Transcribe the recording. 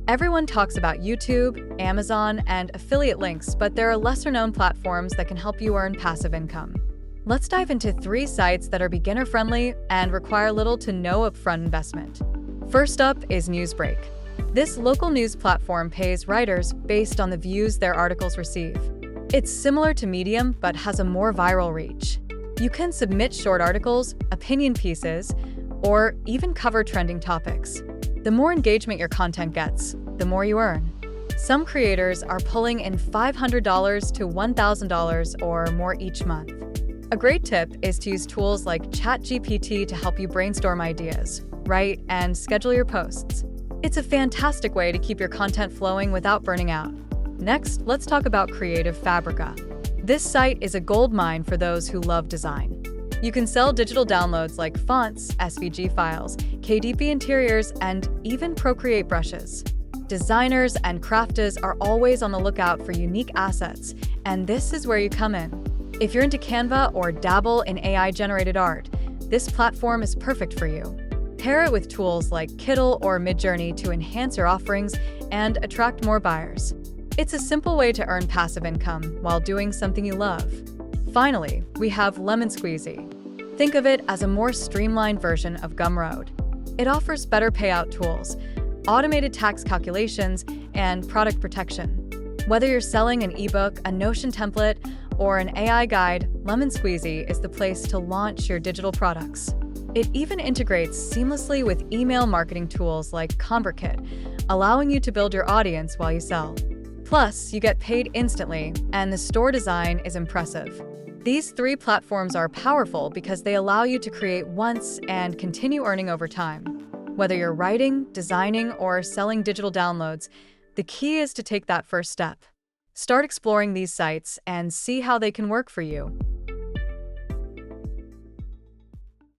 Everyone talks about YouTube, Amazon, and affiliate links, but there are lesser-known platforms that can help you earn passive income. Let's dive into 3 sites that are beginner-friendly and require little to no upfront investment. First up is NewsBreak. This local news platform pays writers based on the views their articles receive. It's similar to Medium, but has a more viral reach. You can submit short articles, opinion pieces, or even cover trending topics. The more engagement your content gets, the more you earn. Some creators are pulling in $500 to $1,000 or more each month. A great tip is to use tools like ChatGPT to help you brainstorm ideas, write, and schedule your posts. It's a fantastic way to keep your content flowing without burning out. Next, let's talk about Creative Fabrica. This site is a goldmine for those who love design. You can sell digital downloads like fonts, SVG files, KDP interiors, and even Procreate brushes. Designers and crafters are always on the lookout for unique assets, and this is where you come in. If you're into Canva or dabble in AI-generated art, this platform is perfect for you. Pair it with tools like Kittl or Midjourney to enhance your offerings and attract more buyers. It's a simple way to earn passive income while doing something you love. Finally, we have LemonSqueezy. Think of it as a more streamlined version of Gumroad. It offers better payout tools, automated tax calculations, and product protection. Whether you're selling an ebook, a Notion template, or an AI guide, LemonSqueezy is the place to launch your digital products. It even integrates seamlessly with email marketing tools like ConvertKit, allowing you to build your audience while you sell. Plus, you get paid instantly, and the store design is impressive. These 3 platforms are powerful because they allow you to create once and continue earning over time. Whether you're writing, designing, or selling digital downloads, the key is to take that first step. Start exploring these sites and see how they can work for you.